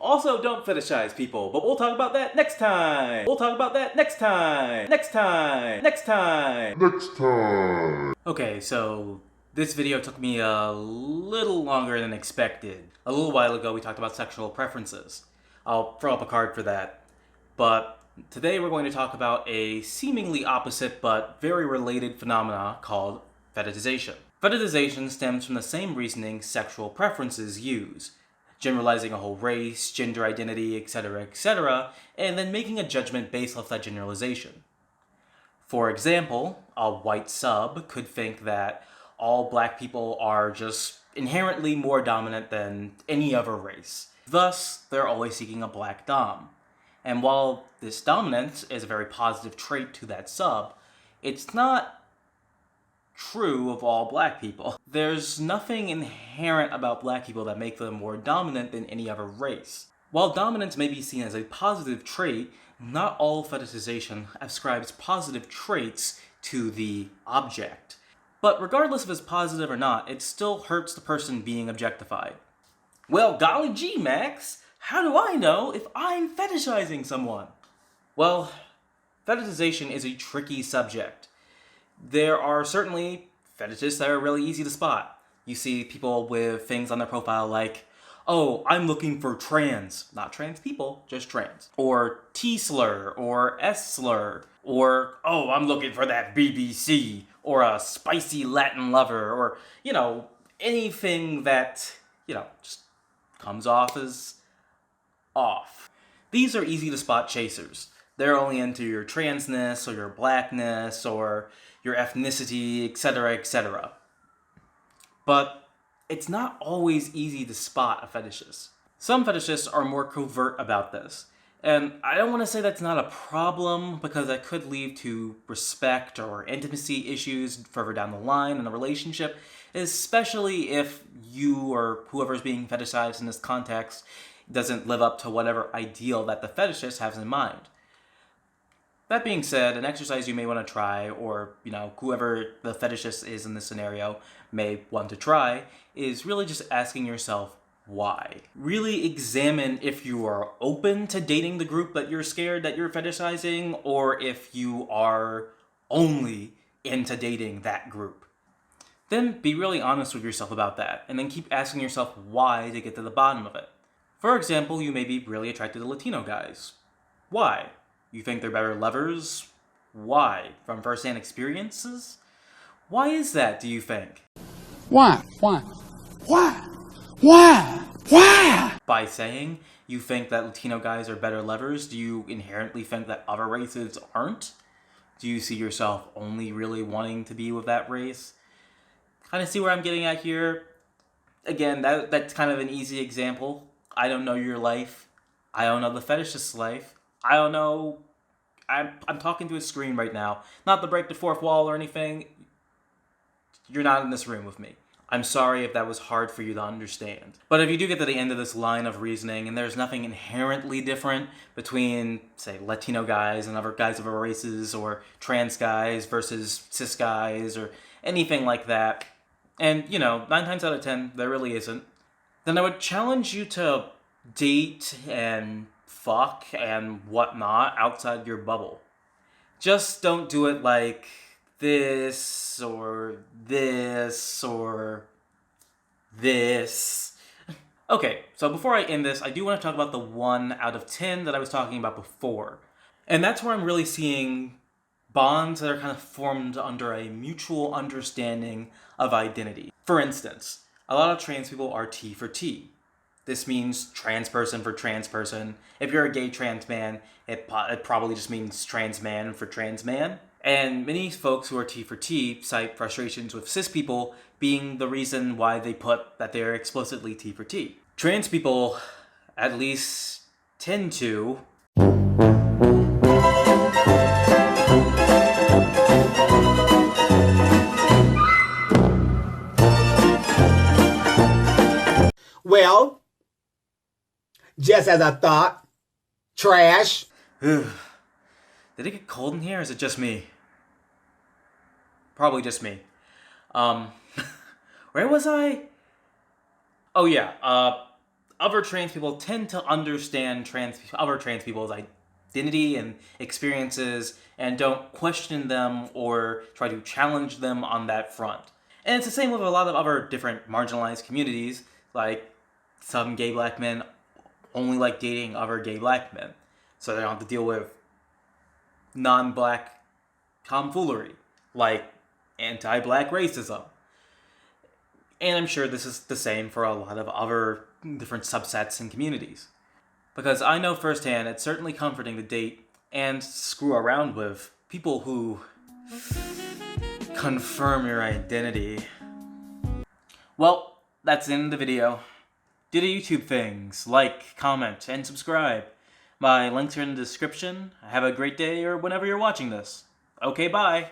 Also, don't fetishize people, but we'll talk about that next time. We'll talk about that next time. Next time. Next time. Next time. Okay, so this video took me a little longer than expected. A little while ago, we talked about sexual preferences. I'll throw up a card for that. But today we're going to talk about a seemingly opposite but very related phenomena called fetishization. Fetishization stems from the same reasoning sexual preferences use, generalizing a whole race, gender identity, etc., and then making a judgment based off that generalization. For example, a white sub could think that all black people are just inherently more dominant than any other race. Thus, they're always seeking a black dom. And while this dominance is a very positive trait to that sub, it's not true of all black people. There's nothing inherent about black people that make them more dominant than any other race. While dominance may be seen as a positive trait, not all fetishization ascribes positive traits to the object. But regardless if it's positive or not, it still hurts the person being objectified. Well, golly gee, Max, how do I know if I'm fetishizing someone? Well, fetishization is a tricky subject. There are certainly fetishes that are really easy to spot. You see people with things on their profile like, oh, I'm looking for trans. Not trans people, just trans. Or T-slur, or S-slur. Or, oh, I'm looking for that BBC. Or a spicy Latin lover. Or, anything that, just comes off as off. These are easy to spot chasers. They're only into your transness, or your blackness, or your ethnicity, etc. But it's not always easy to spot a fetishist. Some fetishists are more covert about this. And I don't want to say that's not a problem, because that could lead to respect or intimacy issues further down the line in a relationship, especially if you or whoever's being fetishized in this context doesn't live up to whatever ideal that the fetishist has in mind. That being said, an exercise you may want to try, or, whoever the fetishist is in this scenario may want to try, is really just asking yourself, why? Really examine if you are open to dating the group that you're scared that you're fetishizing, or if you are only into dating that group. Then be really honest with yourself about that, and then keep asking yourself why to get to the bottom of it. For example, you may be really attracted to Latino guys. Why? You think they're better lovers? Why? From first-hand experiences? Why is that, do you think? Why? Why? By saying you think that Latino guys are better lovers, do you inherently think that other races aren't? Do you see yourself only really wanting to be with that race? Kind of see where I'm getting at here? Again, that's kind of an easy example. I don't know your life. I don't know the fetishist's life. I don't know. I'm talking to a screen right now. Not to break the fourth wall or anything. You're not in this room with me. I'm sorry if that was hard for you to understand. But if you do get to the end of this line of reasoning and there's nothing inherently different between, say, Latino guys and other guys of other races, or trans guys versus cis guys, or anything like that, and, 9 times out of 10, there really isn't, then I would challenge you to date and fuck and whatnot outside your bubble. Just don't do it like this or this or this. Okay, so before I end this, I do want to talk about the 1 out of 10 that I was talking about before. And that's where I'm really seeing bonds that are kind of formed under a mutual understanding of identity. For instance, a lot of trans people are T for T. This means trans person for trans person. If you're a gay trans man, it probably just means trans man for trans man. And many folks who are T for T cite frustrations with cis people being the reason why they put that they're explicitly T for T. Trans people at least tend to Well, just as I thought, trash. Did it get cold in here, or is it just me? Probably just me. Where was I? Oh yeah, other trans people tend to understand other trans people's identity and experiences and don't question them or try to challenge them on that front. And it's the same with a lot of other different marginalized communities, like some gay black men only like dating other gay black men, so they don't have to deal with non-black tomfoolery, like anti-black racism. And I'm sure this is the same for a lot of other different subsets and communities. Because I know firsthand it's certainly comforting to date and screw around with people who confirm your identity. Well, that's the end of the video. Do the YouTube things, like, comment, and subscribe. My links are in the description. Have a great day or whenever you're watching this. Okay, bye!